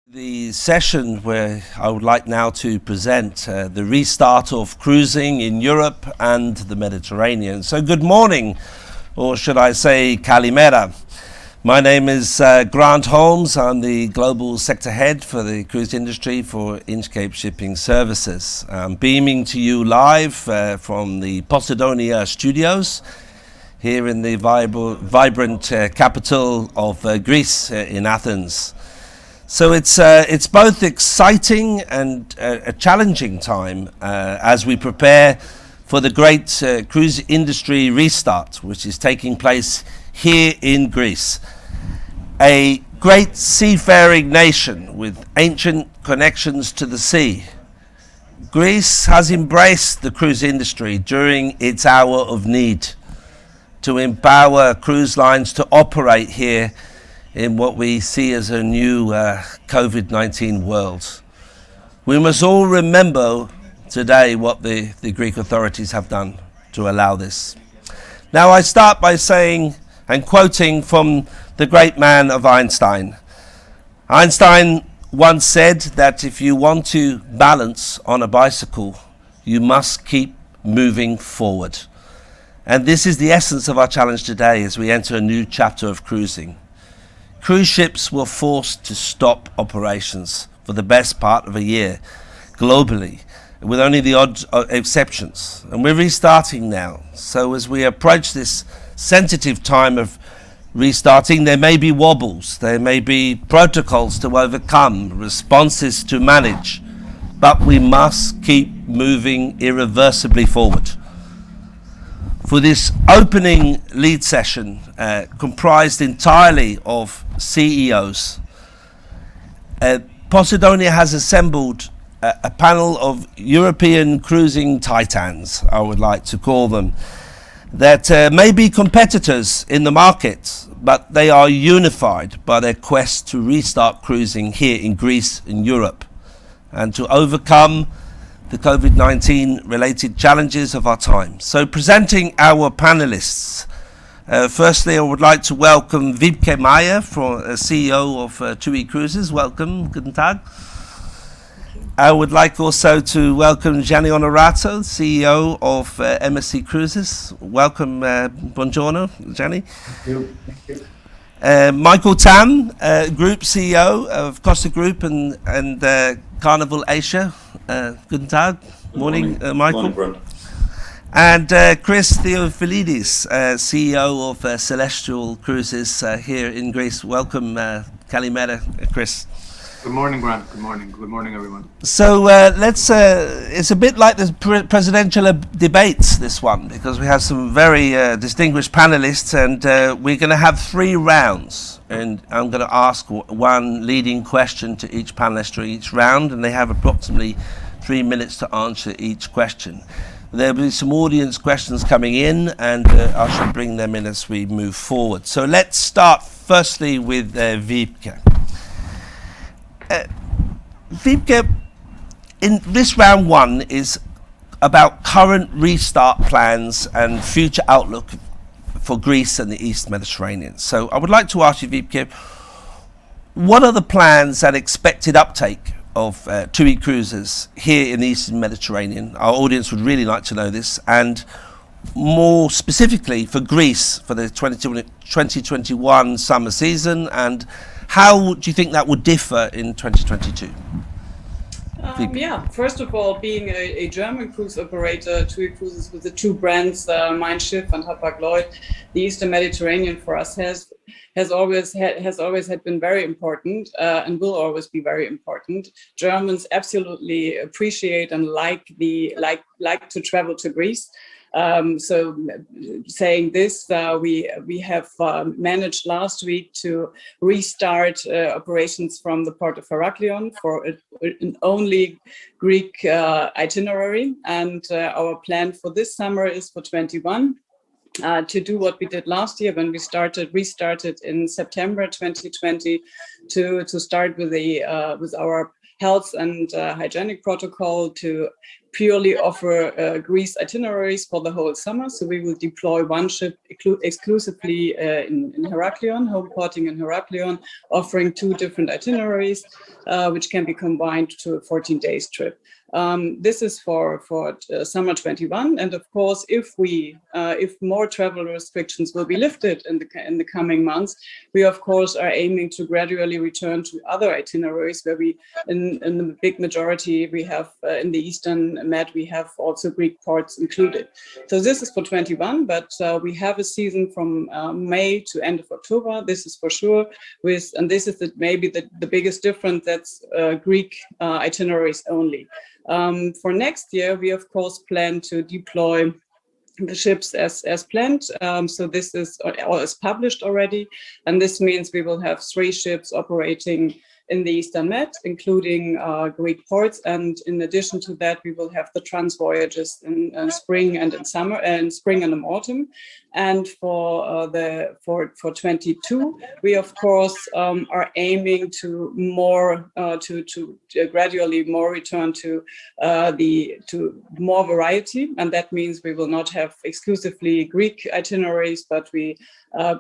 The session where I would like now to present the restart of cruising in Europe and the Mediterranean. So good morning, or should I say Kalimera. My name is Grant Holmes. I'm the Global Sector Head for the cruise industry for Inchcape Shipping Services. I'm beaming to you live from the Posidonia studios here in the vibrant capital of Greece in Athens. So it's both exciting and a challenging time as we prepare for the great cruise industry restart, which is taking place here in Greece. A great seafaring nation with ancient connections to the sea. Greece has embraced the cruise industry during its hour of need to empower cruise lines to operate here in what we see as a new COVID-19 world. We must all remember today what the Greek authorities have done to allow this. Now I start by saying and quoting from the great man of Einstein. Einstein once said that if you want to balance on a bicycle, you must keep moving forward. And this is the essence of our challenge today as we enter a new chapter of cruising. Cruise ships were forced to stop operations for the best part of a year globally, with only the odd exceptions. And we're restarting now. So as we approach this sensitive time of restarting, there may be wobbles, there may be protocols to overcome, responses to manage, but we must keep moving irreversibly forward. For this opening lead session, comprised entirely of CEOs, Posidonia has assembled a panel of European cruising titans, I would like to call them, that may be competitors in the market, but they are unified by their quest to restart cruising here in Greece and Europe, and to overcome the COVID-19 related challenges of our time. So presenting our panelists, firstly I would like to welcome Wiebke Meyer, CEO of TUI Cruises. Welcome, guten Tag. I would like also to welcome Gianni Onorato, CEO of MSC Cruises. Welcome, buongiorno, Gianni. Thank you. Thank you. Michael Tam, Group CEO of Costa Group and Carnival Asia. Guten Tag. Morning, Michael. Morning, and Chris Theophilidis, CEO of Celestial Cruises here in Greece. Welcome, Kalimera, Chris. Good morning, Grant. Good morning. Good morning, everyone. So let's. It's a bit like the presidential debates, this one, because we have some very distinguished panelists, and we're going to have 3 rounds. And I'm going to ask one leading question to each panelist for each round, and they have approximately 3 minutes to answer each question. There will be some audience questions coming in, and I shall bring them in as we move forward. So let's start firstly with Wiebke. Wiebke, in this round 1 is about current restart plans and future outlook for Greece and the East Mediterranean. So I would like to ask you, Wiebke, what are the plans and expected uptake of TUI Cruises here in the Eastern Mediterranean? Our audience would really like to know this, and more specifically for Greece for the 2021 summer season, and how do you think that would differ in 2022? Yeah, first of all, being a German cruise operator, TUI Cruises with the 2 brands, Mein Schiff and Hapag-Lloyd, the Eastern Mediterranean for us has always been very important and will always be very important. Germans absolutely appreciate and like to travel to Greece. So saying this, we have managed last week to restart operations from the port of Heraklion for an only Greek itinerary, and our plan for this summer is for 21 to do what we did last year when we restarted in September 2020 to start with with our health and hygienic protocol to purely offer Greece itineraries for the whole summer. So we will deploy one ship exclusively in Heraklion, home porting in Heraklion, offering 2 different itineraries, which can be combined to a 14 days trip. This is for summer 21, and of course, if more travel restrictions will be lifted in the coming months, we of course are aiming to gradually return to other itineraries where we, in the big majority, we have in the Eastern Med, we have also Greek ports included. So this is for 21, but we have a season from May to end of October. This is for sure. And this is maybe the biggest difference. That's Greek itineraries only. For next year, we of course plan to deploy the ships as planned. So this is published already, and this means we will have 3 ships operating in the Eastern Med, including Greek ports, and in addition to that, we will have the trans voyages in spring and in summer, and spring and in autumn. And for 22, we of course are aiming to gradually more return to more variety, and that means we will not have exclusively Greek itineraries, but we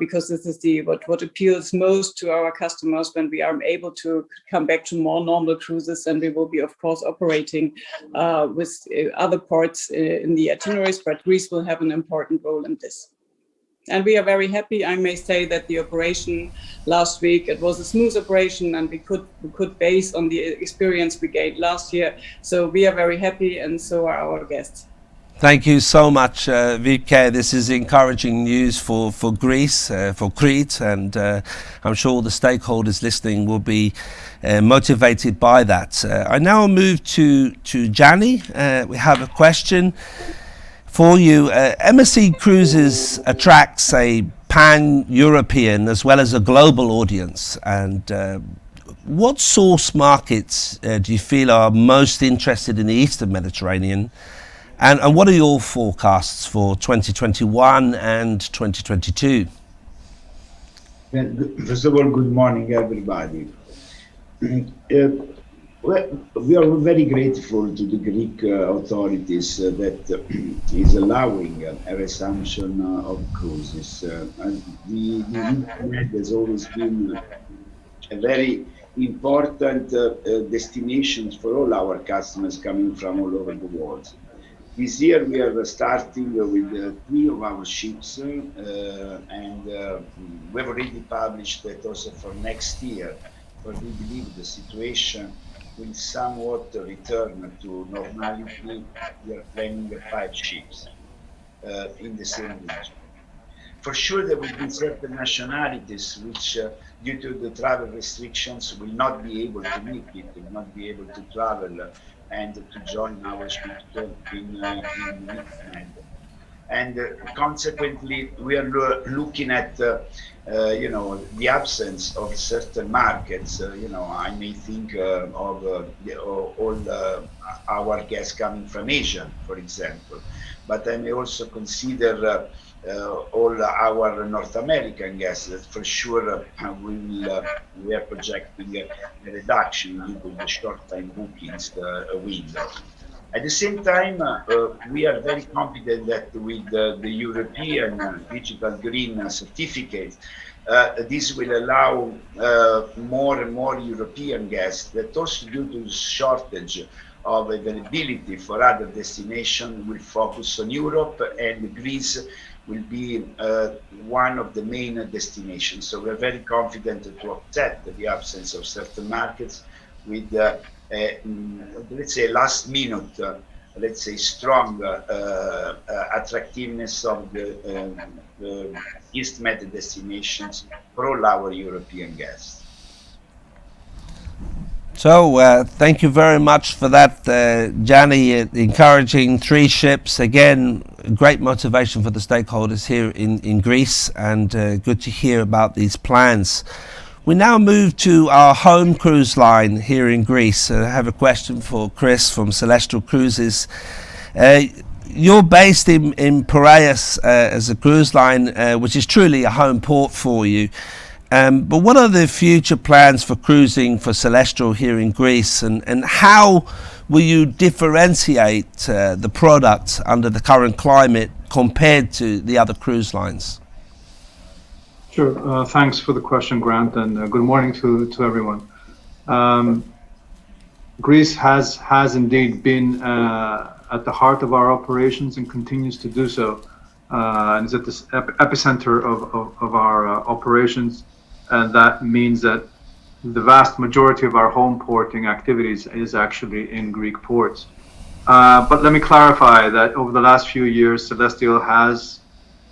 because this is what appeals most to our customers when we are able to come back to more normal cruises, and we will be of course operating with other ports in the itineraries, but Greece will have an important role in this. And we are very happy. I may say that the operation last week, it was a smooth operation, and we could base on the experience we gained last year. So we are very happy, and so are our guests. Thank you so much, Vibke. This is encouraging news for Greece, for Crete, and I'm sure all the stakeholders listening will be motivated by that. I now move to Gianni. We have a question for you. MSC Cruises attracts a pan-European as well as a global audience, and what source markets do you feel are most interested in the Eastern Mediterranean? And what are your forecasts for 2021 and 2022? Well, first of all, good morning, everybody. We are very grateful to the Greek authorities that is allowing a resumption of cruises. And the Med has always been a very important destination for all our customers coming from all over the world. This year we are starting with 3 of our ships, and we've already published that also for next year, but we believe the situation will somewhat return to normality. We are planning 5 ships in the same region. For sure there will be certain nationalities which, due to the travel restrictions, will not be able to make it, will not be able to travel and to join our ships in and consequently we are looking at the absence of certain markets. I may think of all our guests coming from Asia, for example, but I may also consider all our North American guests that for sure we are projecting a reduction due to the short-time bookings window. At the same time, we are very confident that with the European Digital Green Certificate, this will allow more and more European guests that also due to the shortage of availability for other destinations will focus on Europe, and Greece will be one of the main destinations. So we're very confident to offset the absence of certain markets with, let's say, last minute, let's say, strong attractiveness of the East Med destinations for all our European guests. So thank you very much for that, Gianni. Encouraging 3 ships. Again, great motivation for the stakeholders here in Greece, and good to hear about these plans. We now move to our home cruise line here in Greece. I have a question for Chris from Celestial Cruises. you're based in Piraeus as a cruise line, which is truly a home port for you. But what are the future plans for cruising for Celestial here in Greece, and how will you differentiate the product under the current climate compared to the other cruise lines? Sure. Thanks for the question, Grant, and good morning to everyone. Greece has indeed been at the heart of our operations and continues to do so, and is at the epicenter of our operations, and that means that the vast majority of our home porting activities is actually in Greek ports. But let me clarify that over the last few years, Celestial has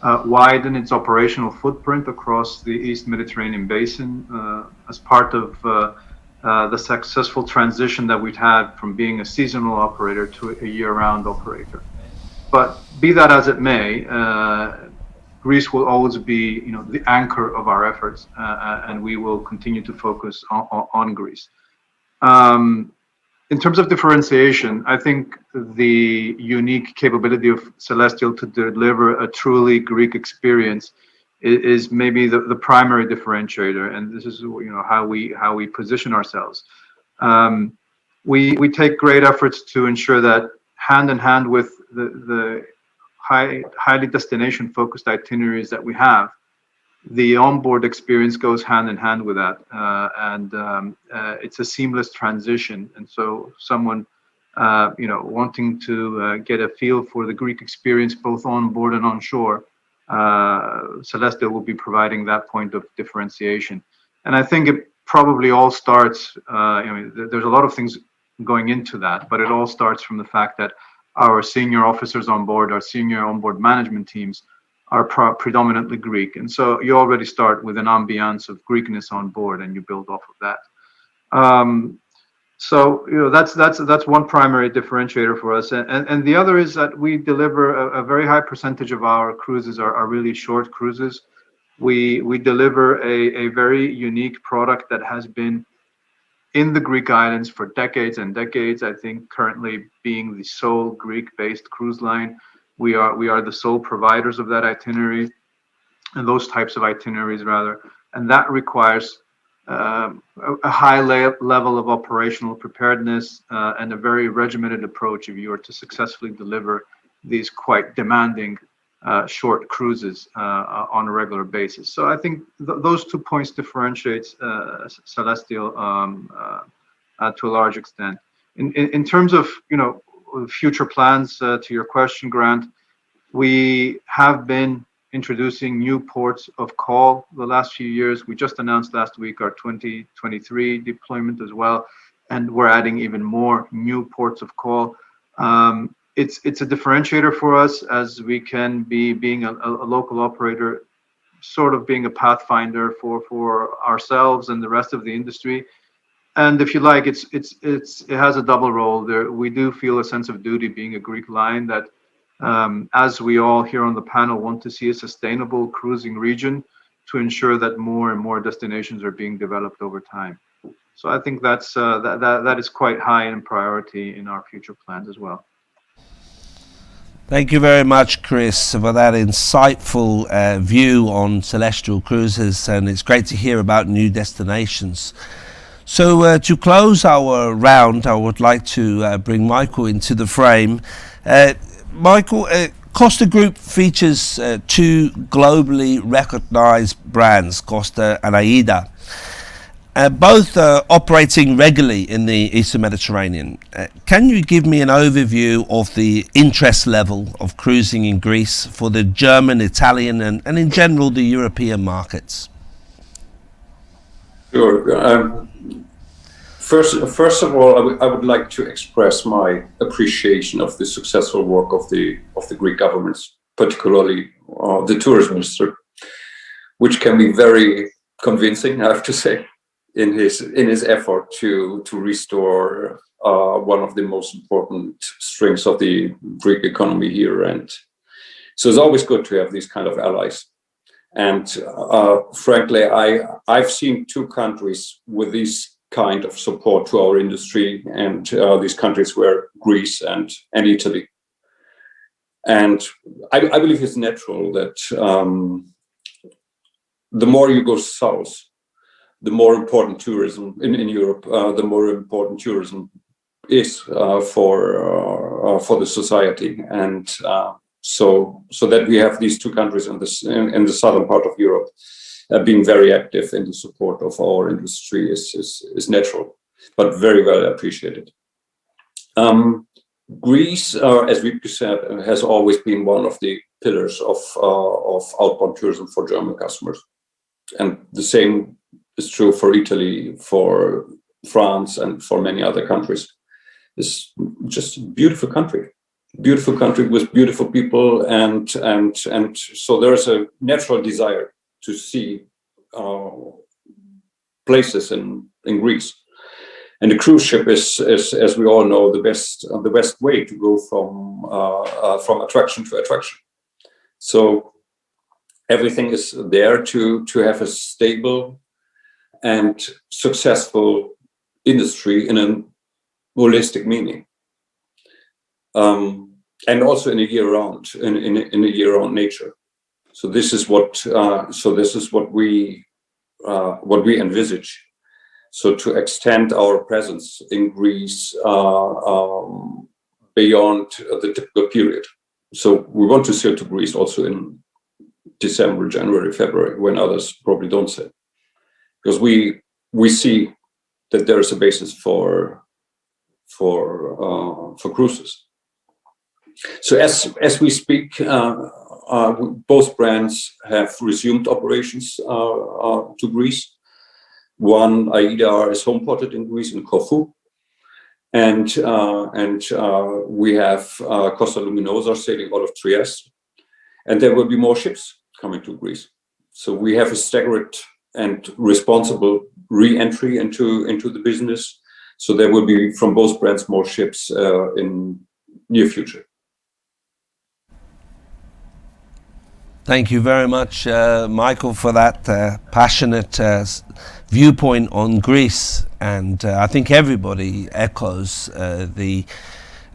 widened its operational footprint across the East Mediterranean basin as part of the successful transition that we've had from being a seasonal operator to a year-round operator. But be that as it may, Greece will always be, the anchor of our efforts, and we will continue to focus on Greece. In terms of differentiation, I think the unique capability of Celestial to deliver a truly Greek experience is maybe the primary differentiator, and this is how we position ourselves. We take great efforts to ensure that hand in hand with the highly destination focused itineraries that we have, the onboard experience goes hand in hand with that, and it's a seamless transition. And so someone wanting to get a feel for the Greek experience both on board and on shore, Celestial will be providing that point of differentiation. And I think it probably all starts, there's a lot of things going into that, but it all starts from the fact that our senior officers on board, our senior onboard management teams are predominantly Greek. And so you already start with an ambiance of Greekness on board and you build off of that. So that's one primary differentiator for us. And the other is that we deliver a very high percentage of our cruises are really short cruises. We deliver a very unique product that has been in the Greek islands for decades and decades. I think currently being the sole Greek-based cruise line, we are the sole providers of that itinerary, and those types of itineraries rather, and that requires a high level of operational preparedness and a very regimented approach if you are to successfully deliver these quite demanding short cruises on a regular basis. So I think those 2 points differentiates Celestial to a large extent. In terms of future plans, to your question, Grant, we have been introducing new ports of call the last few years. We just announced last week our 2023 deployment as well, and we're adding even more new ports of call. It's a differentiator for us, as we can be, being a local operator, sort of being a pathfinder for ourselves and the rest of the industry. And if you like, it has a double role there. We do feel a sense of duty being a Greek line that, as we all here on the panel want to see a sustainable cruising region, to ensure that more and more destinations are being developed over time. So I think that is quite high in priority in our future plans as well. Thank you very much, Chris, for that insightful view on Celestial Cruises, and it's great to hear about new destinations. So to close our round, I would like to bring Michael into the frame. Michael, Costa Group features two globally recognized brands, Costa and AIDA, both operating regularly in the Eastern Mediterranean. Can you give me an overview of the interest level of cruising in Greece for the German, Italian, and in general the European markets? Sure. First of all, I would like to express my appreciation of the successful work of the Greek governments, particularly the tourism minister, which can be very convincing, I have to say, in his effort to restore one of the most important strengths of the Greek economy here. And so it's always good to have these kind of allies. And frankly, I've seen two countries with these kind of support to our industry, and these countries were Greece and Italy. And I believe it's natural that the more you go south, the more important tourism in Europe, the more important tourism is for the society, and so that we have these two countries in the southern part of Europe being very active in the support of our industry is natural, but very well appreciated. Greece, as we said, has always been one of the pillars of outbound tourism for German customers, and the same is true for Italy, for France, and for many other countries. It's just a beautiful country with beautiful people, and so there's a natural desire to see places in Greece. And the cruise ship is, as we all know, the best way to go from attraction to attraction. So everything is there to have a stable and successful industry in a holistic meaning, and also in a year-round nature. So this is what we envisage. So to extend our presence in Greece beyond the typical period. So we want to sail to Greece also in December, January, February, when others probably don't sail, because we see that there is a basis for cruises. So as we speak, both brands have resumed operations to Greece. One, AIDA, is home-ported in Greece, in Corfu, and we have Costa Luminosa sailing out of Trieste, and there will be more ships coming to Greece. So we have a staggered and responsible re-entry into the business. So there will be, from both brands, more ships in near future. Thank you very much, Michael, for that passionate viewpoint on Greece. And I think everybody echoes the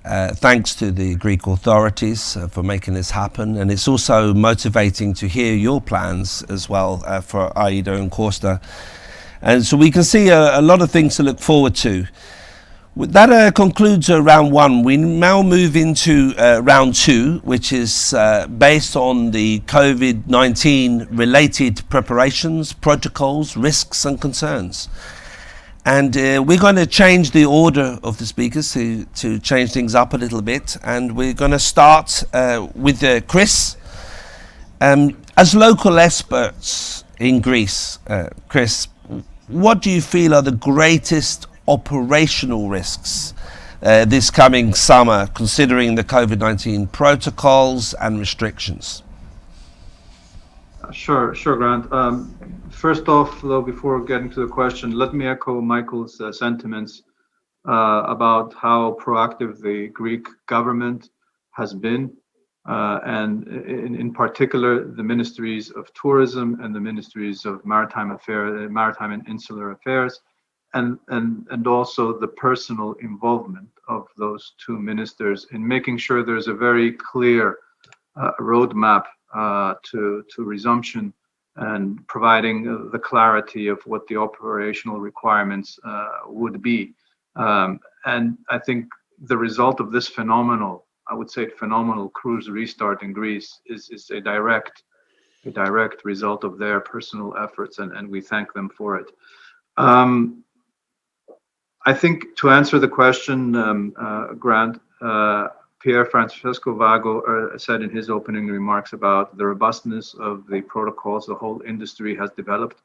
thanks to the Greek authorities for making this happen. And it's also motivating to hear your plans as well for AIDA and Costa. And so we can see a lot of things to look forward to. That concludes round one. We now move into round two, which is based on the COVID-19 related preparations, protocols, risks and concerns. And we're going to change the order of the speakers to change things up a little bit. And we're going to start with Chris. As local experts in Greece, Chris, what do you feel are the greatest operational risks this coming summer, considering the COVID-19 protocols and restrictions? Sure, Grant. First off, though, before getting to the question, let me echo Michael's sentiments about how proactive the Greek government has been, and in particular, the ministries of tourism and the ministries of maritime and insular affairs, and also the personal involvement of those two ministers in making sure there's a very clear roadmap to resumption, and providing the clarity of what the operational requirements would be. And I think the result of this phenomenal cruise restart in Greece is a direct result of their personal efforts, and we thank them for it. I think to answer the question, Grant, Pier Francesco Vago said in his opening remarks about the robustness of the protocols the whole industry has developed.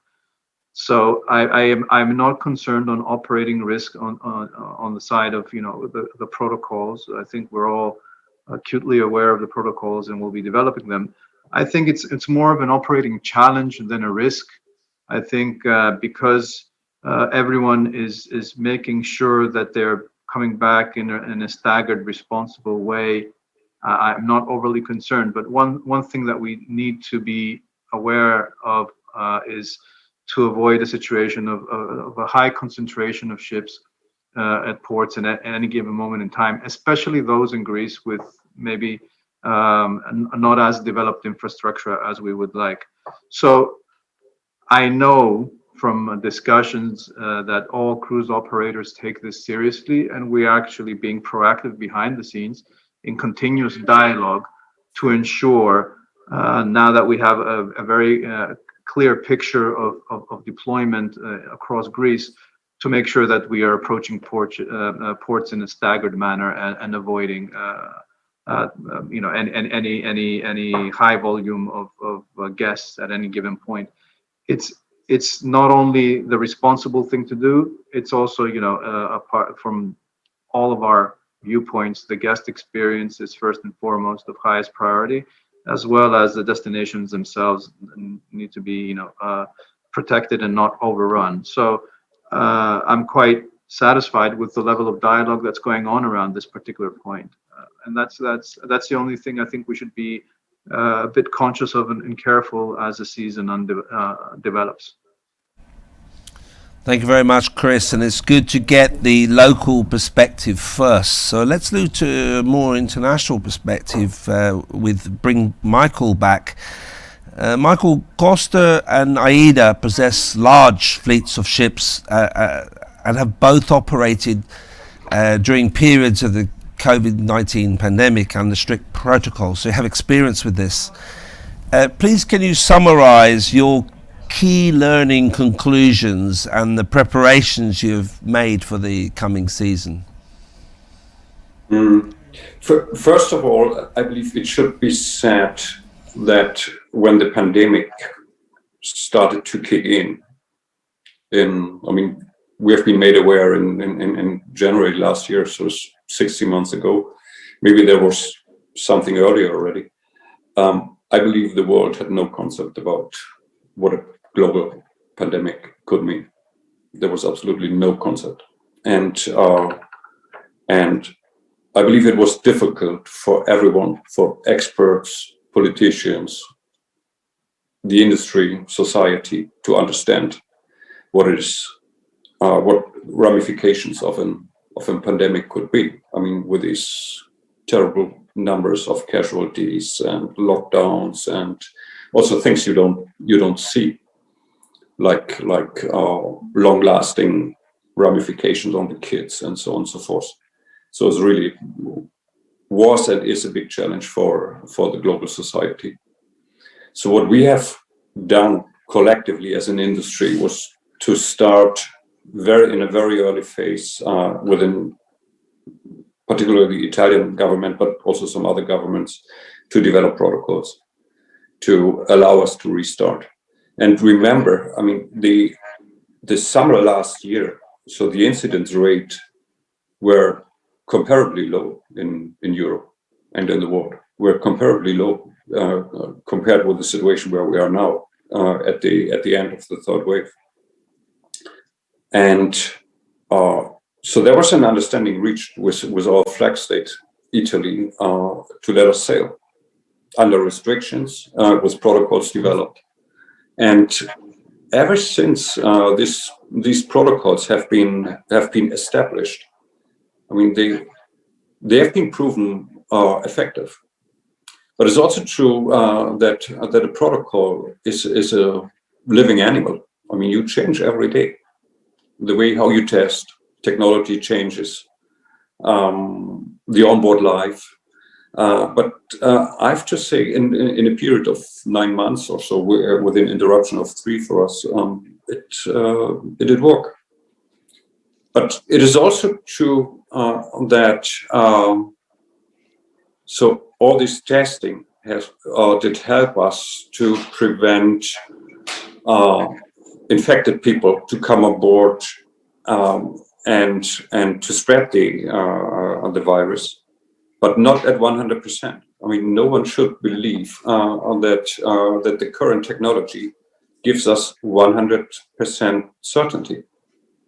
So I'm not concerned on operating risk on the side of the protocols. I think we're all acutely aware of the protocols and will be developing them. I think it's more of an operating challenge than a risk. I think because everyone is making sure that they're coming back in a staggered, responsible way, I'm not overly concerned. But one thing that we need to be aware of is to avoid a situation of a high concentration of ships at ports and at any given moment in time, especially those in Greece with maybe and not as developed infrastructure as we would like. So I know from discussions that all cruise operators take this seriously, and we're actually being proactive behind the scenes in continuous dialogue to ensure, now that we have a very clear picture of deployment across Greece, to make sure that we are approaching ports in a staggered manner and avoiding any high volume of guests at any given point. It's not only the responsible thing to do, it's also, apart from all of our viewpoints, the guest experience is first and foremost of highest priority, as well as the destinations themselves need to be, protected and not overrun. So I'm quite satisfied with the level of dialogue that's going on around this particular point. And that's the only thing I think we should be a bit conscious of and careful as the season develops. Thank you very much, Chris, and it's good to get the local perspective first. So let's move to a more international perspective bring Michael back. Michael, Costa and AIDA possess large fleets of ships and have both operated during periods of the COVID-19 pandemic under strict protocols, so you have experience with this. Please, can you summarize your key learning conclusions and the preparations you've made for the coming season? First of all, I believe it should be said that when the pandemic started to kick in, we have been made aware in January last year, so 60 months ago. Maybe there was something earlier already. I believe the world had no concept about what a global pandemic could mean. There was absolutely no concept. And I believe it was difficult for everyone, for experts, politicians, the industry, society, to understand what ramifications of a pandemic could be. With these terrible numbers of casualties and lockdowns and also things you don't see, like long-lasting ramifications on the kids and so on and so forth. So it really was and is a big challenge for the global society. So what we have done collectively as an industry was to start in a very early phase within particularly the Italian government, but also some other governments, to develop protocols to allow us to restart. And remember, the summer last year, so the incidence rate were comparably low in Europe and in the world. We're comparably low compared with the situation where we are now at the end of the third wave. And so there was an understanding reached with our flag state, Italy, to let us sail under restrictions, with protocols developed. And ever since these protocols have been established, they have been proven effective. But it's also true that a protocol is a living animal. You change every day. The way how you test, technology changes, the onboard life. But I have to say, in a period of 9 months or so, with an interruption of 3 for us, it did work. But it is also true that so all this testing did help us to prevent infected people to come aboard and to spread the virus, but not at 100%. No one should believe that the current technology gives us 100% certainty.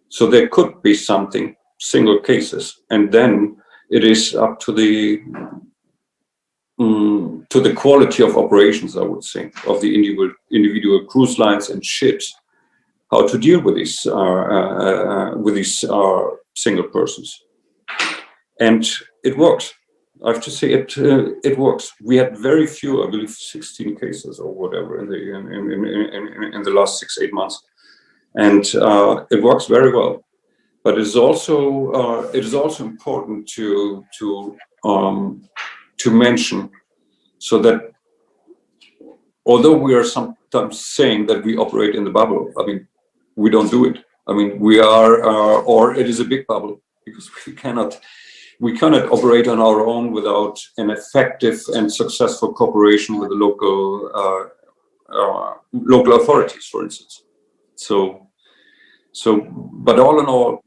So there could be single cases, and then it is up to the quality of operations, I would say, of the individual cruise lines and ships, how to deal with these single persons. And it works. I have to say it works. We had very few, I believe, 16 cases or whatever in the last 6-8 months, and it works very well. But it is also important to mention, so that although we are sometimes saying that we operate in the bubble, I mean, we don't do it. I mean, we are, or it is a big bubble, because we cannot operate on our own without an effective and successful cooperation with the local authorities, for instance. So, but all in all,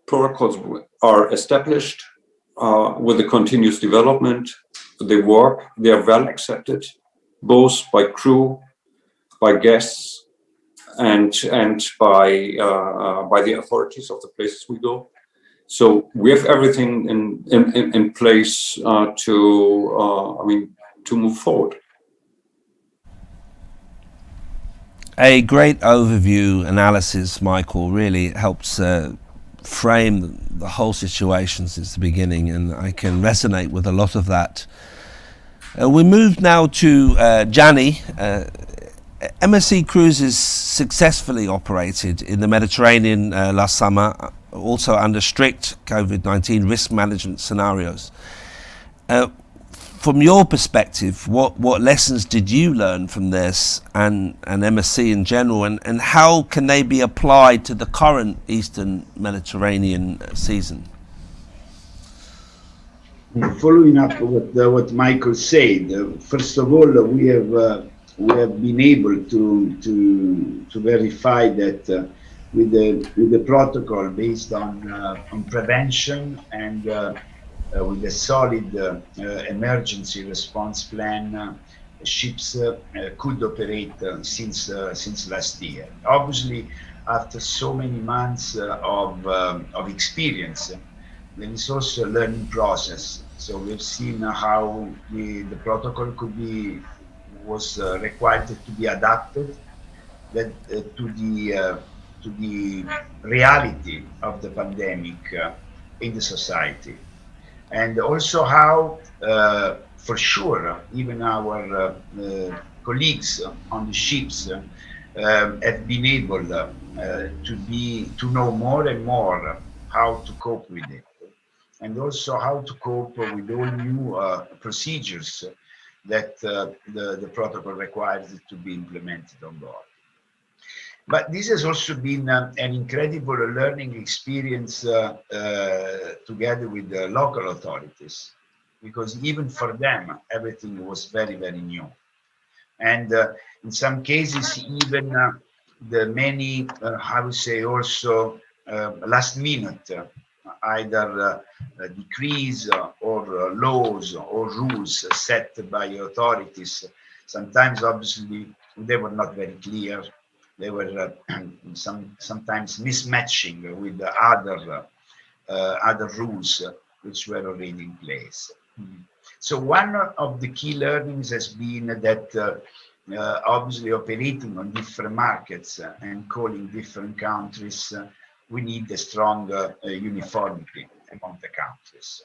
protocols are established with the continuous development. They work. They are well accepted, both by crew, by guests, and by the authorities of the places we go. So we have everything in place to move forward. A great overview analysis, Michael, really helps frame the whole situation since the beginning, and I can resonate with a lot of that. We move now to Gianni. MSC Cruises successfully operated in the Mediterranean last summer, also under strict COVID-19 risk management scenarios. From your perspective, what lessons did you learn from this and MSC in general, and how can they be applied to the current Eastern Mediterranean season? Following up what Michael said, first of all, we have been able to verify that with the protocol based on prevention and with a solid emergency response plan, ships could operate since last year. Obviously, after so many months of experience, there is also a learning process. So we've seen how the protocol was required to be adapted to the reality of the pandemic in the society, and also how, for sure, even our colleagues on the ships have been able to know more and more how to cope with it, and also how to cope with all new procedures that the protocol requires to be implemented on board. But this has also been an incredible learning experience together with the local authorities, because even for them, everything was very, very new. And in some cases, even the many, I would say also last minute, either decrees or laws or rules set by authorities. Sometimes, obviously, they were not very clear. They were sometimes mismatching with the other rules which were already in place. So one of the key learnings has been that obviously operating on different markets and calling different countries, we need a strong uniformity among the countries.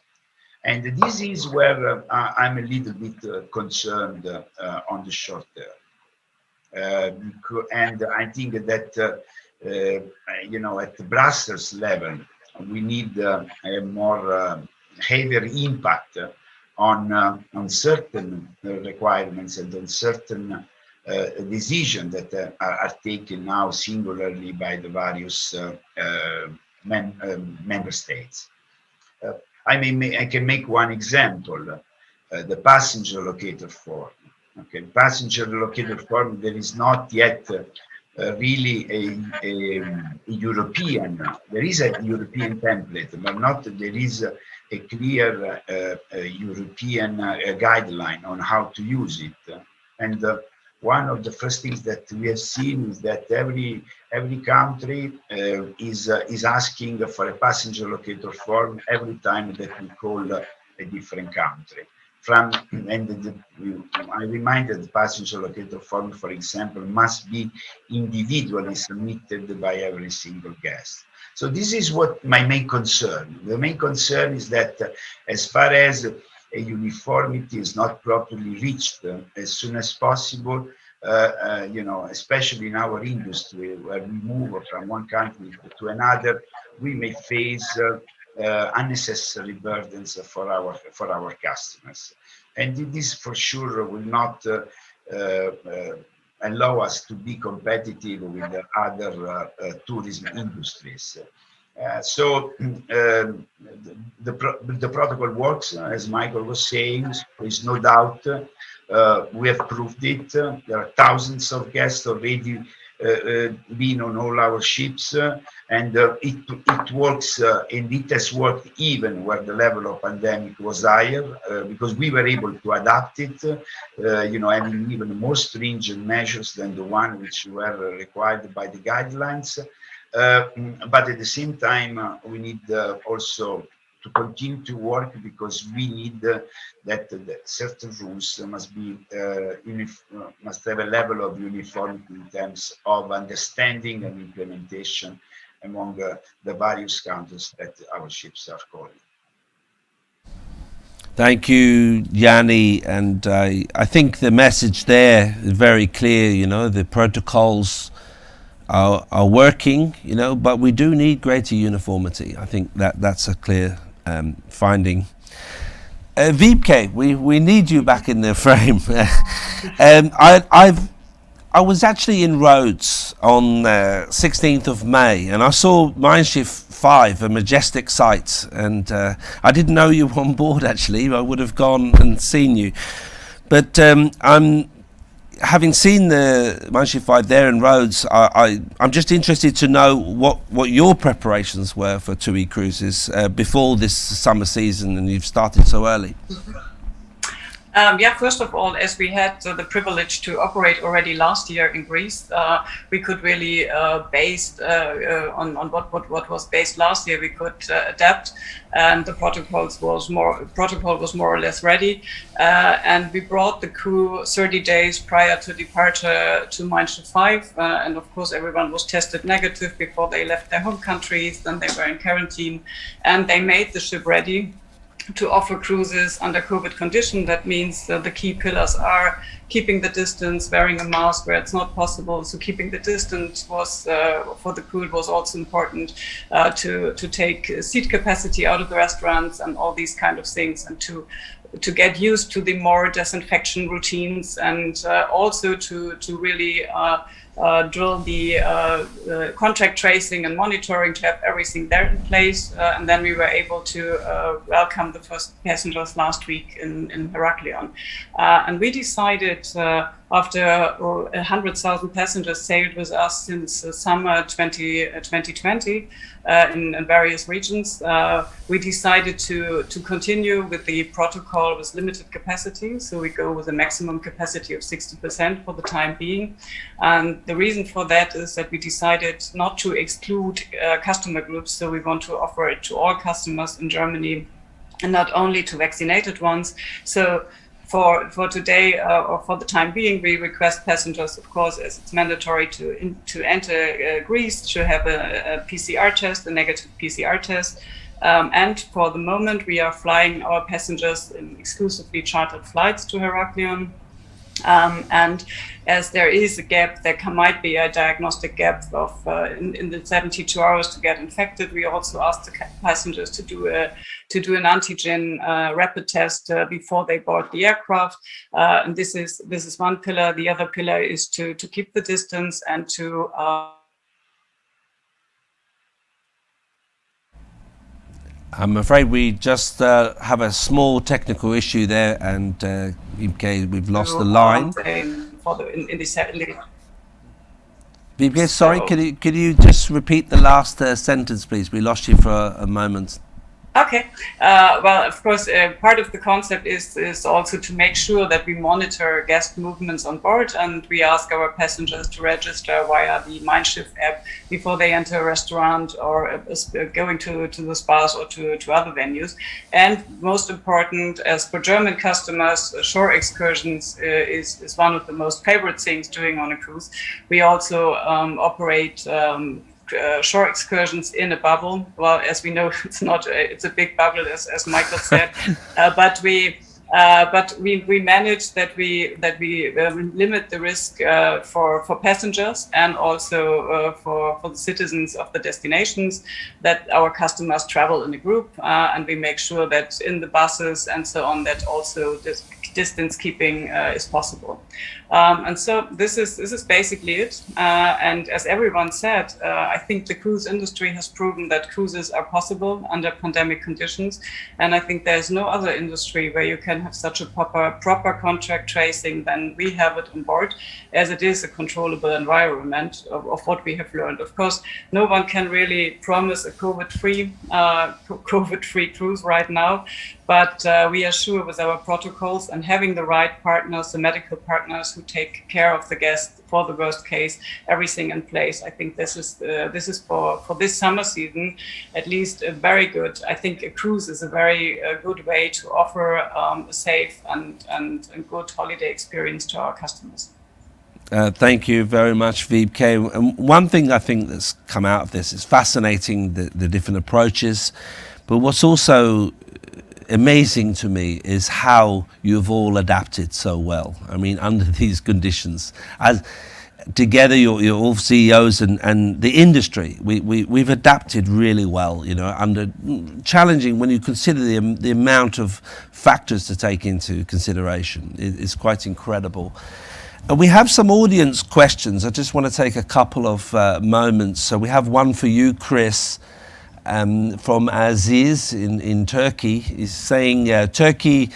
And this is where I'm a little bit concerned on the short term. And I think that, at the Brussels level, we need a more heavier impact on certain requirements and on certain decisions that are taken now singularly by the various member states. I can make one example, the passenger locator form. Okay, passenger locator form, there is not yet really a European, there is a European template, but not there is a clear European guideline on how to use it. And one of the first things that we have seen is that every country is asking for a passenger locator form every time that we call a different country. I reminded the passenger locator form, for example, must be individually submitted by every single guest. So this is what my main concern. The main concern is that as far as a uniformity is not properly reached as soon as possible, especially in our industry, where we move from one country to another, we may face unnecessary burdens for our customers, and this for sure will not allow us to be competitive with the other tourism industries. The protocol works, as Michael was saying. There is no doubt. We have proved it. There are thousands of guests already been on all our ships, and it works, and it has worked even where the level of pandemic was higher, because we were able to adapt it, having even more stringent measures than the one which were required by the guidelines. But at the same time, we need also to continue to work, because we need that certain rules must be must have a level of uniformity in terms of understanding and implementation among the various countries that our ships are calling. Thank you, Yanni, and I think the message there is very clear. The protocols are working, but we do need greater uniformity. I think that's a clear finding. Wiebke, we need you back in the frame. I was actually in Rhodes on 16th of May, and I saw Mein Schiff 5, a majestic sight, and I didn't know you were on board. Actually, I would have gone and seen you, but having seen the Mein Schiff 5 there in Rhodes, I'm just interested to know what your preparations were for TUI cruises before this summer season, and you've started so early. First of all, as we had the privilege to operate already last year in Greece, we could really based on what was based last year. We could adapt, and the protocol was more or less ready. And we brought the crew 30 days prior to departure to Mein Schiff 5, and of course everyone was tested negative before they left their home countries. Then they were in quarantine, and they made the ship ready to offer cruises under COVID condition. That means the key pillars are keeping the distance, wearing a mask where it's not possible. So keeping the distance was, for the crew, it was also important to take seat capacity out of the restaurants and all these kind of things, and to get used to the more disinfection routines, and also to really drill the contact tracing and monitoring, to have everything there in place. And then we were able to welcome the first passengers last week in Heraklion. And we decided, after 100,000 passengers sailed with us since summer 2020 in various regions, we decided to continue with the protocol with limited capacity. So we go with a maximum capacity of 60% for the time being. And the reason for that is that we decided not to exclude customer groups. So we want to offer it to all customers in Germany, and not only to vaccinated ones. So for today, or for the time being, we request passengers, of course, as it's mandatory to enter Greece, to have a PCR test, a negative PCR test. And for the moment, we are flying our passengers in exclusively chartered flights to Heraklion. And as there is a gap, there might be a diagnostic gap of in the 72 hours to get infected. We also ask the passengers to do an antigen rapid test before they board the aircraft. And this is one pillar. The other pillar is to keep the distance and to I'm afraid we just have a small technical issue there, and we've lost the line. Vibke, sorry, could you just repeat the last sentence, please? We lost you for a moment. Okay. Well, of course, part of the concept is also to make sure that we monitor guest movements on board, and we ask our passengers to register via the Mein Schiff app before they enter a restaurant or going to the spas or to other venues. And most important, as for German customers, shore excursions is one of the most favorite things doing on a cruise. We also operate shore excursions in a bubble. Well, as we know, it's not. It's a big bubble, as Michael said. But we manage that we limit the risk for passengers and also for the citizens of the destinations, that our customers travel in a group, and we make sure that in the buses and so on, that also this distance keeping is possible. And so this is basically it. And as everyone said, I think the cruise industry has proven that cruises are possible under pandemic conditions. And I think there's no other industry where you can have such a proper contract tracing than we have it on board, as it is a controllable environment of what we have learned. Of course, no one can really promise a COVID-free cruise right now, but we are sure with our protocols and having the right partners, the medical partners who take care of the guests for the worst case, everything in place. I think this is for this summer season at least a very good. I think a cruise is a very good way to offer a safe and good holiday experience to our customers. Thank you very much, Wiebke. And one thing I think that's come out of this is fascinating, the different approaches, but what's also amazing to me is how you've all adapted so well. I mean, under these conditions, as together you're all CEOs and the industry, we've adapted really well, you know, under challenging when you consider the amount of factors to take into consideration. It's quite incredible. And we have some audience questions. I just want to take a couple of moments. So we have one for you, Chris, from Aziz in Turkey. He's saying Turkey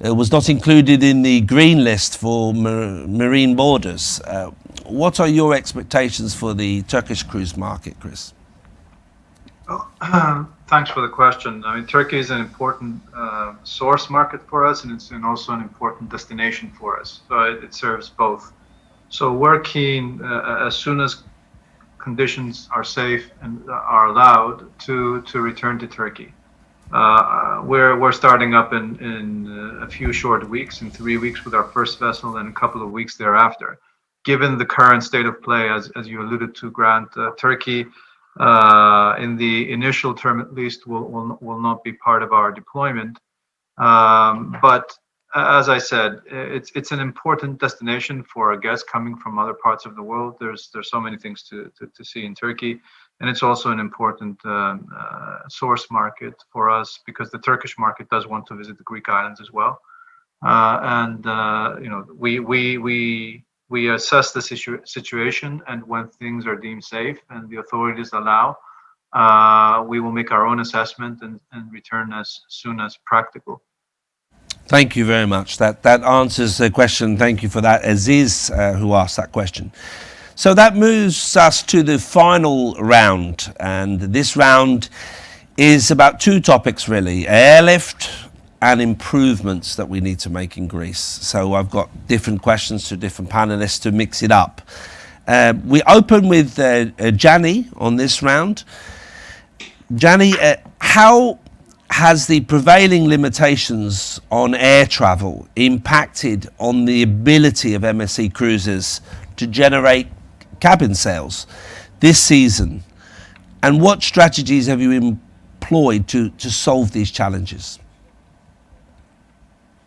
was not included in the green list for marine borders. What are your expectations for the Turkish cruise market, Chris? Thanks for the question. I mean, Turkey is an important source market for us, and it's also an important destination for us. So it serves both. So we're keen, as soon as conditions are safe and are allowed, to return to Turkey. We're starting up in a few short weeks, in 3 weeks with our first vessel, and a couple of weeks thereafter. Given the current state of play, as you alluded to, Grant, Turkey, in the initial term at least, will not be part of our deployment. But as I said, it's an important destination for our guests coming from other parts of the world. There's so many things to see in Turkey, and it's also an important source market for us, because the Turkish market does want to visit the Greek islands as well. You know, we assess the situation, and when things are deemed safe and the authorities allow, we will make our own assessment and return as soon as practical. Thank you very much. That answers the question. Thank you for that, Aziz, who asked that question. So that moves us to the final round, and this round is about two topics really: airlift and improvements that we need to make in Greece. So I've got different questions to different panelists to mix it up. We open with Gianni on this round. Gianni, how has the prevailing limitations on air travel impacted on the ability of MSC Cruises to generate cabin sales this season? And what strategies have you employed to solve these challenges?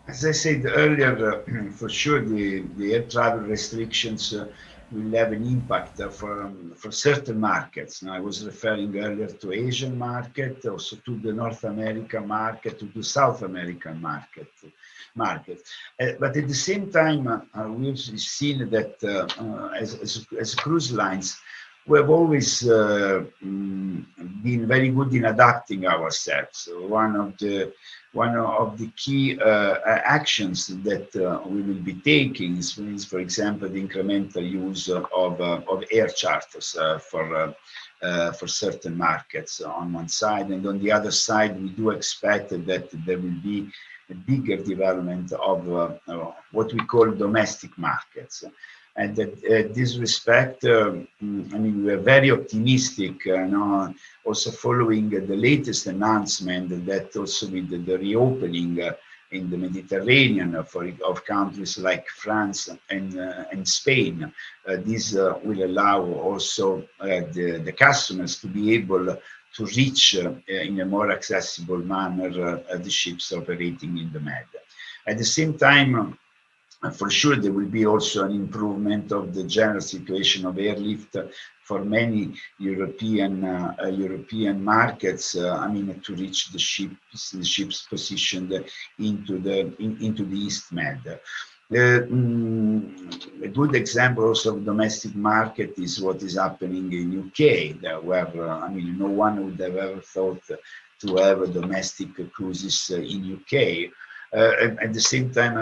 As I said earlier, for sure the air travel restrictions will have an impact for certain markets. Now, I was referring earlier to Asian market, also to the North American market, to the South American market. But at the same time, we've seen that as cruise lines, we have always been very good in adapting ourselves. One of the key actions that we will be taking is, for example, the incremental use of air charters for certain markets on one side, and on the other side, we do expect that there will be a bigger development of what we call domestic markets. And at this respect, I mean, we are very optimistic, also following the latest announcement that also with the reopening in the Mediterranean of countries like France and Spain. This will allow also the customers to be able to reach in a more accessible manner the ships operating in the Med. At the same time, for sure, there will be also an improvement of the general situation of airlift for many European markets. I mean, to reach the ships positioned into the East Med. A good example also of domestic market is what is happening in UK, where I mean, no one would have ever thought to have domestic cruises in UK. At the same time, I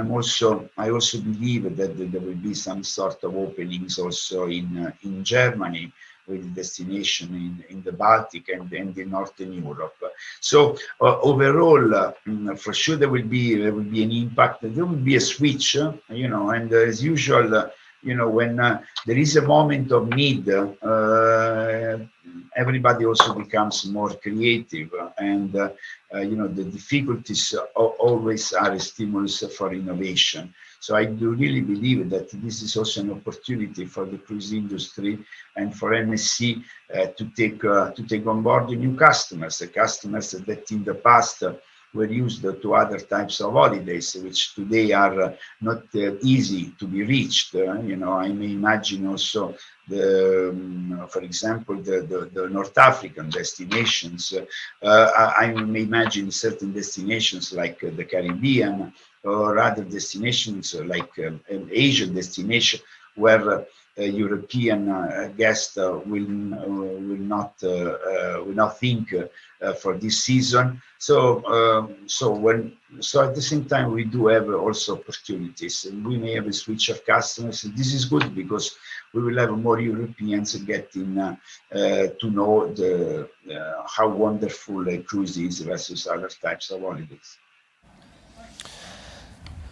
also believe that there will be some sort of openings also in Germany, with destination in the Baltic and in Northern Europe. So overall, for sure there will be an impact. There will be a switch, you know, and as usual, you know, when there is a moment of need, everybody also becomes more creative, and you know, the difficulties always are a stimulus for innovation. So I do really believe that this is also an opportunity for the cruise industry and for MSC to take on board new customers, customers that in the past were used to other types of holidays, which today are not easy to be reached. You know, I may imagine also for example, the North African destinations. I may imagine certain destinations like the Caribbean, or other destinations like an Asian destination, where European guests will not think for this season. So at the same time, we do have also opportunities, and we may have a switch of customers. And this is good because we will have more Europeans getting to know how wonderful a cruise is versus other types of holidays.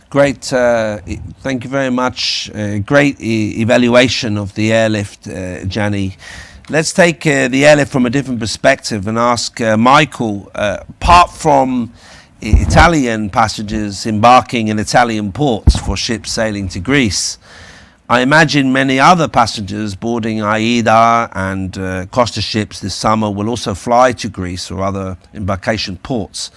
Great, thank you very much. Great evaluation of the airlift, Gianni. Let's take the airlift from a different perspective and ask Michael, apart from Italian passengers embarking in Italian ports for ships sailing to Greece, I imagine many other passengers boarding AIDA and Costa ships this summer will also fly to Greece or other embarkation ports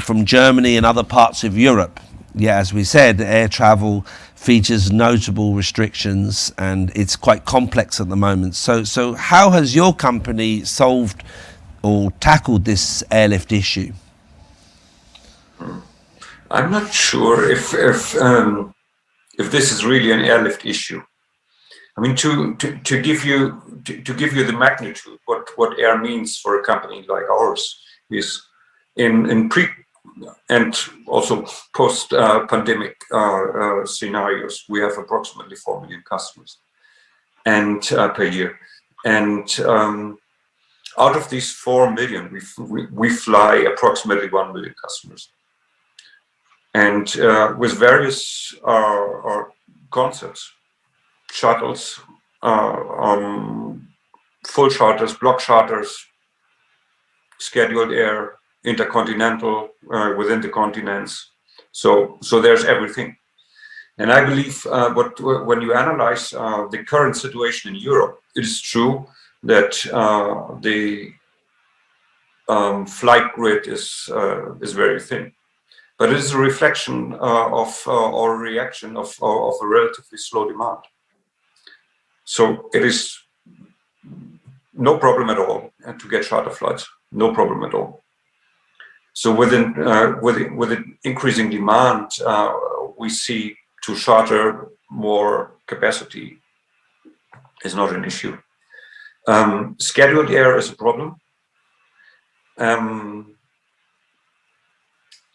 from Germany and other parts of Europe. Yeah, as we said, air travel features notable restrictions and it's quite complex at the moment. So how has your company solved or tackled this airlift issue? I'm not sure if this is really an airlift issue. I mean, to give you the magnitude, what air means for a company like ours is in pre and also post-pandemic scenarios, we have approximately 4 million customers and per year. And out of these 4 million, we fly approximately 1 million customers. And with various concepts, shuttles, full charters, block charters, scheduled air, intercontinental within the continents. So there's everything. And I believe when you analyze the current situation in Europe, it is true that the flight grid is very thin. But it is a reflection of or a reaction of a relatively slow demand. So it is no problem at all to get charter flights, no problem at all. So with increasing demand, we see to charter more capacity is not an issue. Scheduled air is a problem.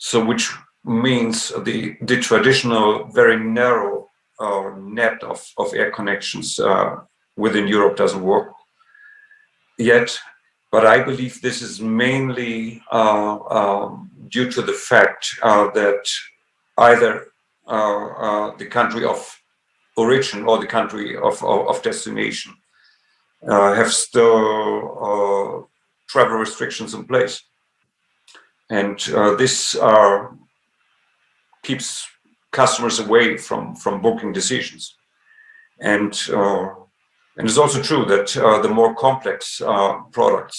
So which means the traditional very narrow net of air connections within Europe doesn't work yet. But I believe this is mainly due to the fact that either the country of origin or the country of destination have still travel restrictions in place. And this keeps customers away from booking decisions. And it's also true that the more complex products,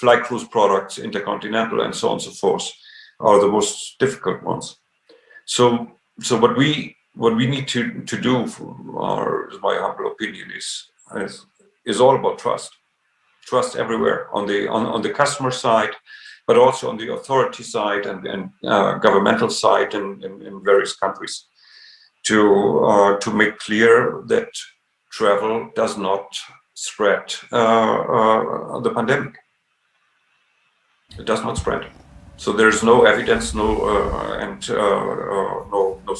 flight cruise products, intercontinental, and so on and so forth, are the most difficult ones. So what we need to do, is my humble opinion, is all about trust. Trust everywhere on the customer side, but also on the authority side and governmental side in various countries, to make clear that travel does not spread the pandemic. It does not spread. So there's no evidence, no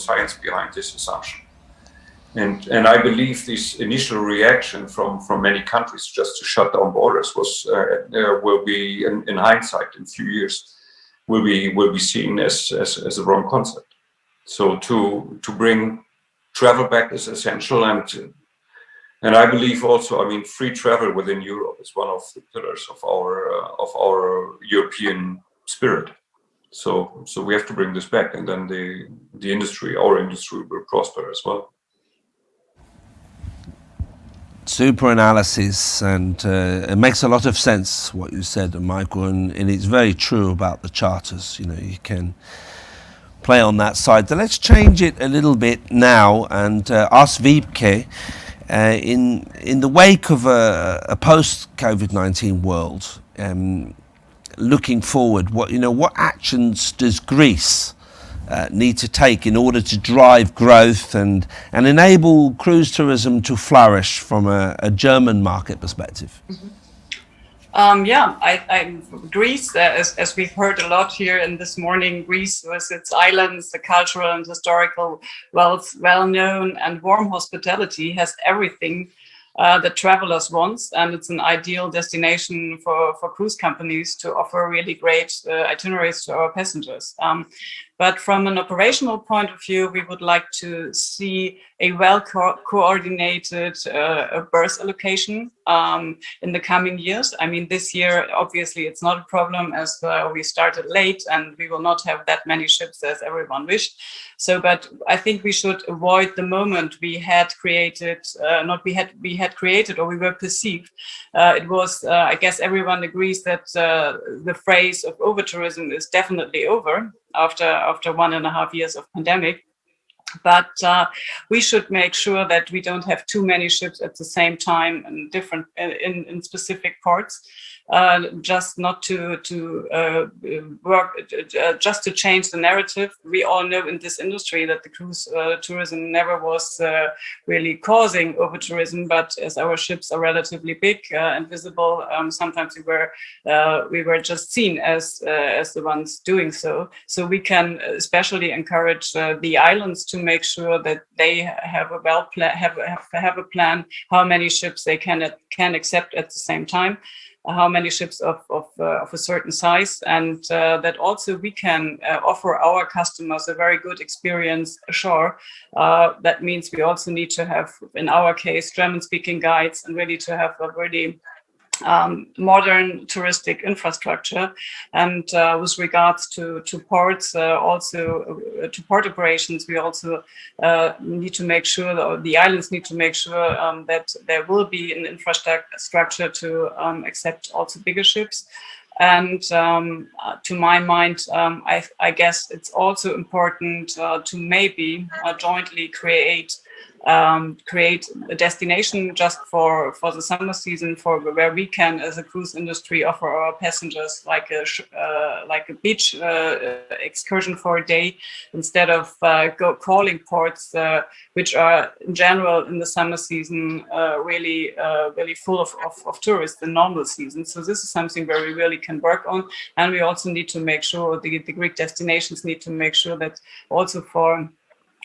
science behind this assumption. And I believe this initial reaction from many countries just to shut down borders will be in hindsight in a few years will be seen as a wrong concept. So to bring travel back is essential, and I believe also, I mean, free travel within Europe is one of the pillars of our European spirit. So we have to bring this back, and then the industry, our industry, will prosper as well. Super analysis, and it makes a lot of sense what you said, Michael, and it's very true about the charters. You know, you can play on that side. So let's change it a little bit now and ask Wiebke, in the wake of a post-COVID-19 world, looking forward, what actions does Greece need to take in order to drive growth and enable cruise tourism to flourish from a German market perspective? Greece, as we've heard a lot here in this morning, Greece with its islands, the cultural and historical wealth, well-known and warm hospitality, has everything that travelers want, and it's an ideal destination for cruise companies to offer really great itineraries to our passengers. But from an operational point of view, we would like to see a well-coordinated berth allocation in the coming years. I mean, this year, obviously, it's not a problem as we started late and we will not have that many ships as everyone wished. But I think we should avoid the moment we had created, we were perceived. It was, I guess everyone agrees that the phrase of over-tourism is definitely over after 1.5 years of pandemic. But we should make sure that we don't have too many ships at the same time in specific ports. Just not to just to change the narrative. We all know in this industry that the cruise tourism never was really causing over tourism, but as our ships are relatively big and visible, sometimes we were just seen as the ones doing so. So we can especially encourage the islands to make sure that they have a have a plan how many ships they can accept at the same time, how many ships of a certain size, and that also we can offer our customers a very good experience ashore. That means we also need to have, in our case, German-speaking guides, and really to have a really modern touristic infrastructure. And with regards to ports, also to port operations, we also need to make sure, the islands need to make sure that there will be an infrastructure to accept also bigger ships. And to my mind, I guess it's also important to maybe jointly create a destination just for the summer season, for where we can, as a cruise industry, offer our passengers like a beach excursion for a day, instead of calling ports which are in general in the summer season really full of tourists in normal season. So this is something where we really can work on, and we also need to make sure the Greek destinations need to make sure that also for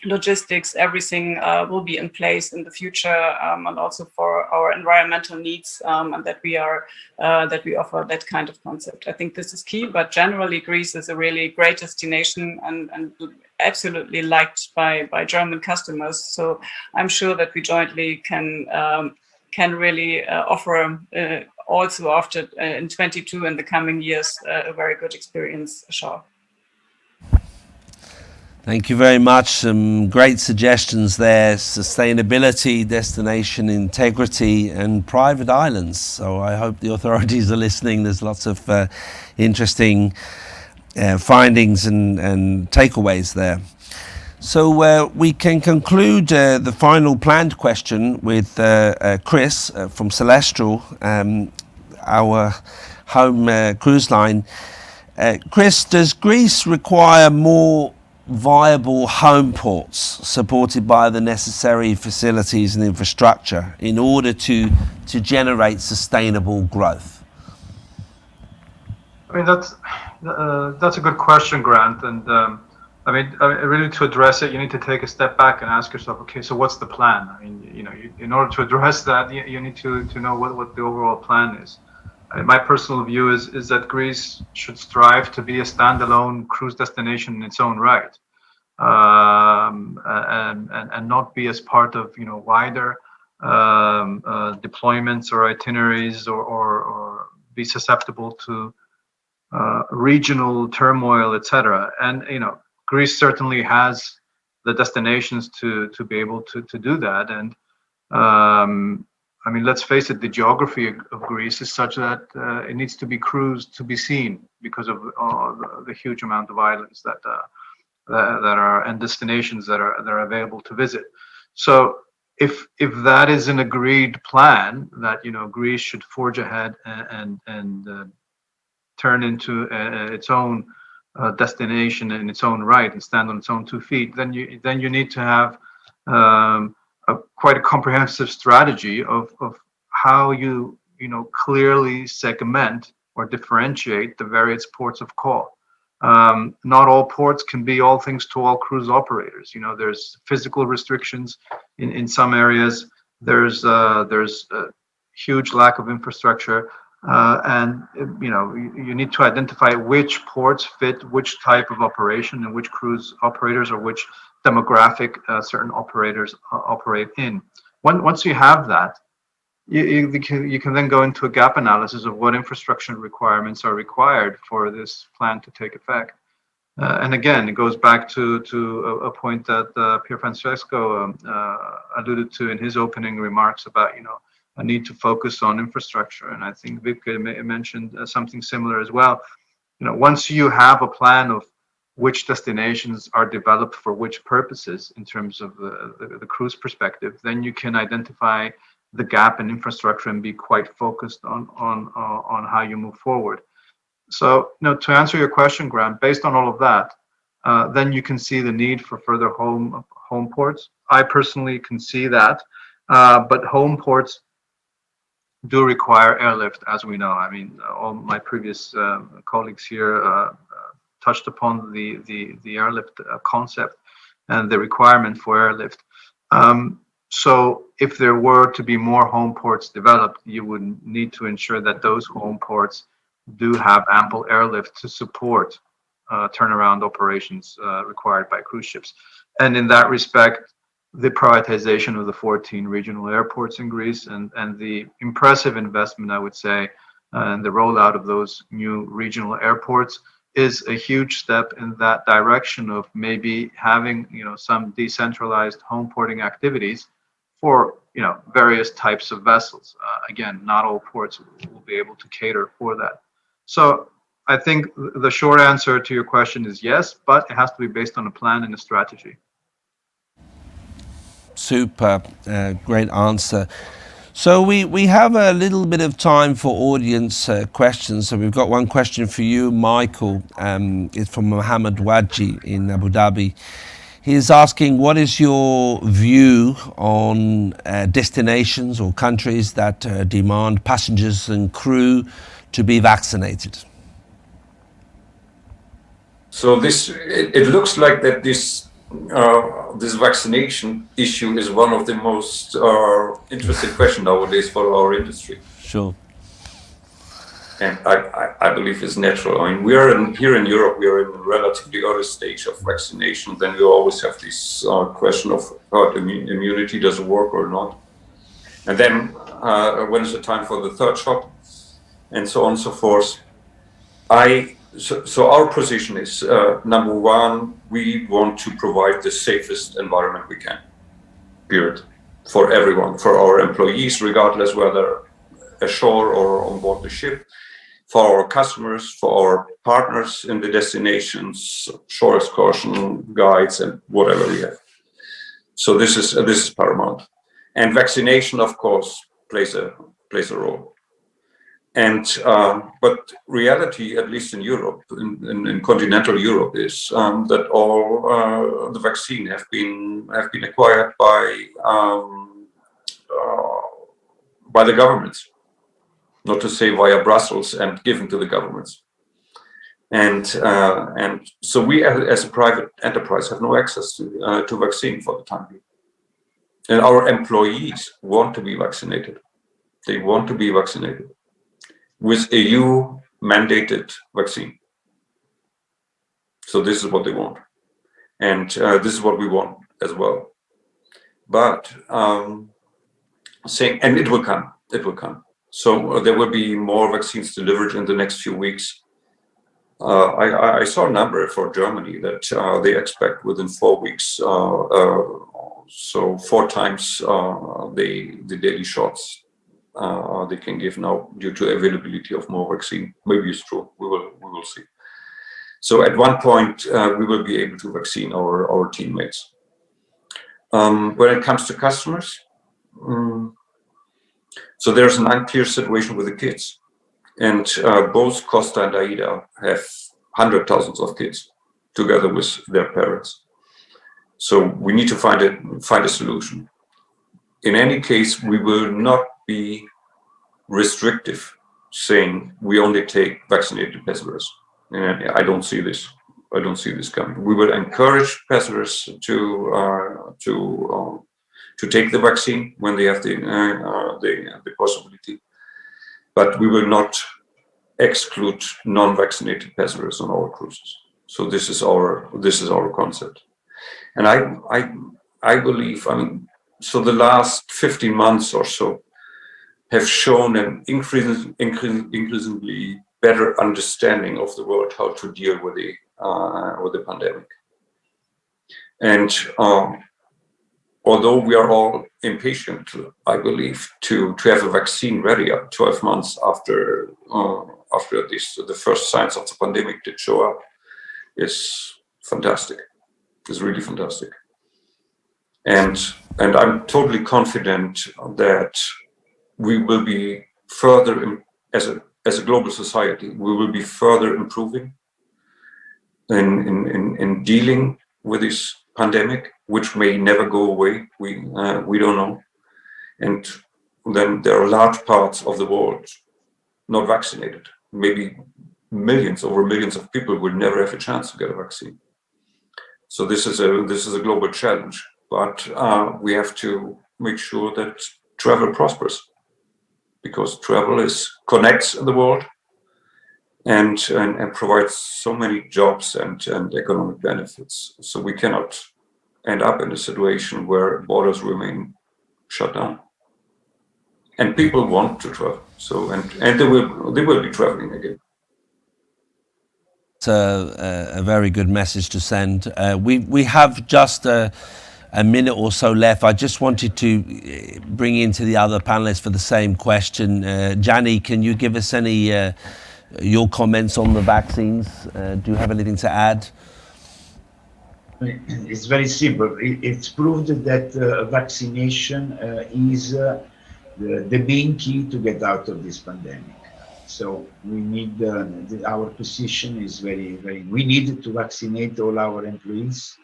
logistics, everything will be in place in the future, and also for our environmental needs, and that we offer that kind of concept. I think this is key, but generally Greece is a really great destination and absolutely liked by German customers. So I'm sure that we jointly can really offer also after in 22 in the coming years a very good experience ashore. Thank you very much. Some great suggestions there. Sustainability, destination integrity, and private islands. So I hope the authorities are listening. There's lots of interesting findings and takeaways there. So we can conclude the final planned question with Chris from Celestial, our home cruise line. Chris, does Greece require more viable home ports supported by the necessary facilities and infrastructure in order to generate sustainable growth? I mean, that's a good question, Grant. And I mean, really to address it, you need to take a step back and ask yourself, okay, so what's the plan? I mean, you know, in order to address that, you need to know what the overall plan is. My personal view is that Greece should strive to be a standalone cruise destination in its own right, and not be as part of, you know, wider deployments or itineraries, or be susceptible to regional turmoil, etc. And you know, Greece certainly has the destinations to be able to do that. And I mean, let's face it, the geography of Greece is such that it needs to be cruised to be seen because of the huge amount of islands that are, and destinations that are available to visit. So if that is an agreed plan, that, you know, Greece should forge ahead and turn into its own destination in its own right and stand on its own 2 feet, then you need to have quite a comprehensive strategy of how you know, clearly segment or differentiate the various ports of call. Not all ports can be all things to all cruise operators. You know, there's physical restrictions in some areas. There's a huge lack of infrastructure, and you know, you need to identify which ports fit which type of operation and which cruise operators or which demographic certain operators operate in. Once you have that, you can then go into a gap analysis of what infrastructure requirements are required for this plan to take effect. And again, it goes back to a point that Pier Francesco alluded to in his opening remarks about, you know, a need to focus on infrastructure. And I think Vivke mentioned something similar as well. You know, once you have a plan of which destinations are developed for which purposes in terms of the cruise perspective, then you can identify the gap in infrastructure and be quite focused on how you move forward. So, you know, to answer your question, Grant, based on all of that, then you can see the need for further home ports. I personally can see that, but home ports do require airlift, as we know. I mean, all my previous colleagues here touched upon the airlift concept and the requirement for airlift. So if there were to be more home ports developed, you would need to ensure that those home ports do have ample airlift to support turnaround operations required by cruise ships. And in that respect, the privatization of the 14 regional airports in Greece and the impressive investment, I would say, and the rollout of those new regional airports is a huge step in that direction of maybe having, you know, some decentralized home porting activities for, you know, various types of vessels. Again, not all ports will be able to cater for that. So I think the short answer to your question is yes, but it has to be based on a plan and a strategy. Super, great answer. So we have a little bit of time for audience questions. So we've got one question for you, Michael. It's from Mohammed Wadji in Abu Dhabi. He is asking, what is your view on destinations or countries that demand passengers and crew to be vaccinated? So it looks like that this vaccination issue is one of the most interesting questions nowadays for our industry. Sure. And I believe it's natural. I mean, here in Europe, we are in a relatively early stage of vaccination. Then we always have this question of herd immunity, does it work or not? And then when is the time for the third shot? And so on and so forth. I So our position is, number one, we want to provide the safest environment we can, period, for everyone, for our employees, regardless whether ashore or on board the ship, for our customers, for our partners in the destinations, shore excursion guides, and whatever we have. So this is paramount, and vaccination, of course, plays a role. And but reality, at least in Europe, in continental Europe, is that all the vaccine have been acquired by the governments, not to say via Brussels, and given to the governments. And so we, as a private enterprise, have no access to vaccine for the time being. And our employees want to be vaccinated. They want to be vaccinated with EU mandated vaccine. So this is what they want, and this is what we want as well. But and it will come. It will come. So there will be more vaccines delivered in the next few weeks. I saw a number for Germany that they expect within 4 weeks. So 4 times the daily shots they can give now due to availability of more vaccine. Maybe it's true. We will see. So at one point we will be able to vaccine our teammates. When it comes to customers, so there's an unclear situation with the kids, and both Costa and AIDA have 100,000 of kids together with their parents. So we need to find a solution. In any case, we will not be restrictive, saying we only take vaccinated passengers. And I don't see this. I don't see this coming. We will encourage passengers to take the vaccine when they have the possibility, but we will not exclude non-vaccinated passengers on our cruises. So this is our concept. And I believe, so the last 15 months or so have shown an increasingly better understanding of the world, how to deal with the pandemic. And although we are all impatient, I believe, to have a vaccine ready up 12 months after the first signs of the pandemic did show up, is fantastic. It's really fantastic. And I'm totally confident that we will be further, as a global society, we will be further improving in dealing with this pandemic, which may never go away. We don't know. And then there are large parts of the world not vaccinated. Maybe over millions of people will never have a chance to get a vaccine. So this is a global challenge, but we have to make sure that travel prospers, because travel connects the world and provides so many jobs and economic benefits. So we cannot end up in a situation where borders remain shut down. And people want to travel, so and they will be traveling again. It's a very good message to send. We have just a minute or so left. I just wanted to bring into the other panelists for the same question. Gianni, can you give us any your comments on the vaccines? Do you have anything to add? It's very simple. It's proved that vaccination is the main key to get out of this pandemic. So we need, our position is very, very, we need to vaccinate all our employees.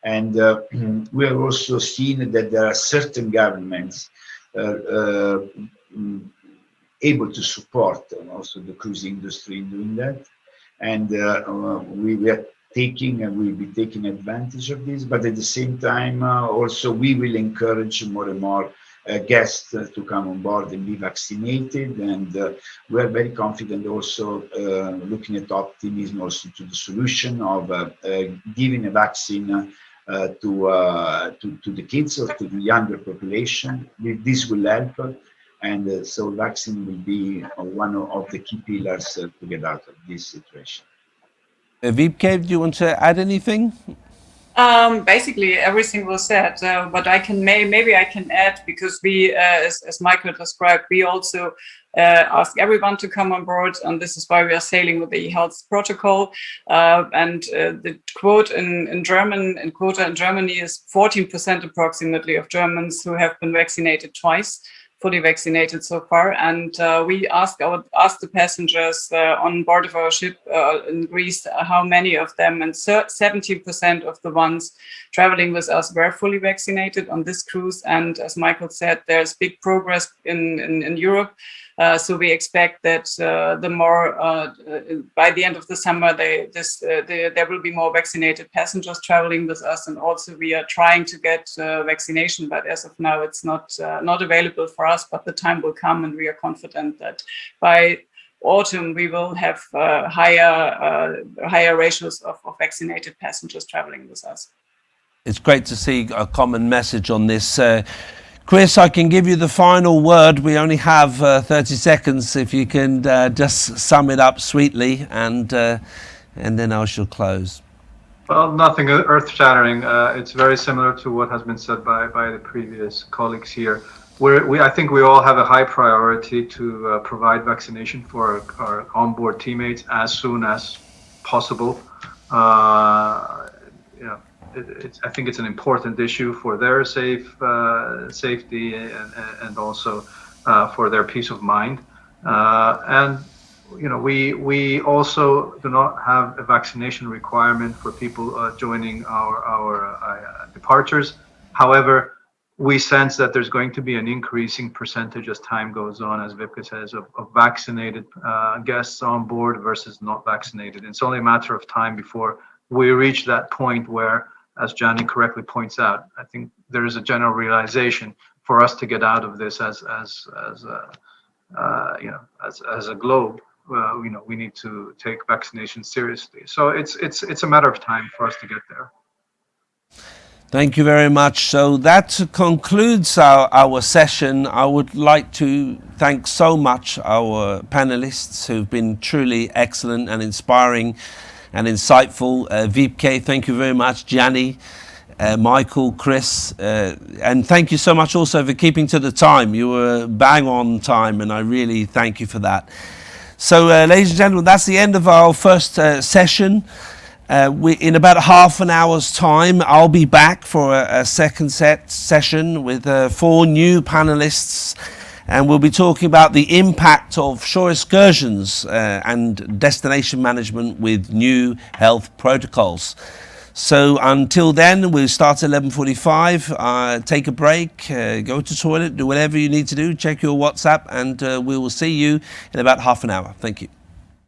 And we have also seen that there are certain governments able to support also the cruise industry in doing that. And we are taking and we'll be taking advantage of this, but at the same time, also we will encourage more and more guests to come on board and be vaccinated, and we are very confident also looking at optimism also to the solution of giving a vaccine to the kids or to the younger population. This will help. And so vaccine will be one of the key pillars to get out of this situation. Wiebke, do you want to add anything? Basically everything was said, but I can maybe I can add, because we, as Michael described, we also ask everyone to come on board, and this is why we are sailing with the health protocol. And the quote in German, in quota in Germany, is 14% approximately of Germans who have been vaccinated twice, fully vaccinated so far. And we ask the passengers on board of our ship in Greece how many of them, and 70% of the ones traveling with us were fully vaccinated on this cruise. And as Michael said, there's big progress in Europe. So we expect that the more by the end of the summer, there will be more vaccinated passengers traveling with us, and also we are trying to get vaccination, but as of now, it's not available for us. But the time will come, and we are confident that by autumn we will have higher ratios of vaccinated passengers traveling with us. It's great to see a common message on this. Chris, I can give you the final word. We only have 30 seconds. If you can just sum it up sweetly, and then I shall close. Well, nothing earth-shattering. It's very similar to what has been said by the previous colleagues here. I think we all have a high priority to provide vaccination for our onboard teammates as soon as possible. I think it's an important issue for their safety and also for their peace of mind. And we also do not have a vaccination requirement for people joining our departures. However, we sense that there's going to be an increasing percentage as time goes on, as Wiebke says, of vaccinated guests on board versus not vaccinated. It's only a matter of time before we reach that point where, as Gianni correctly points out, I think there is a general realization for us to get out of this as a globe. We need to take vaccination seriously. So it's a matter of time for us to get there. Thank you very much. So that concludes our session. I would like to thank so much our panelists who've been truly excellent and inspiring and insightful. Wiebke, thank you very much. Gianni, Michael, Chris, and thank you so much also for keeping to the time. You were bang on time, and I really thank you for that. So, ladies and gentlemen, that's the end of our first session. In about half an hour's time, I'll be back for a second session with 4 new panelists. And we'll be talking about the impact of shore excursions and destination management with new health protocols. So until then, we'll start at 11:45. Take a break, go to the toilet, do whatever you need to do, check your WhatsApp, and we will see you in about half an hour. Thank you.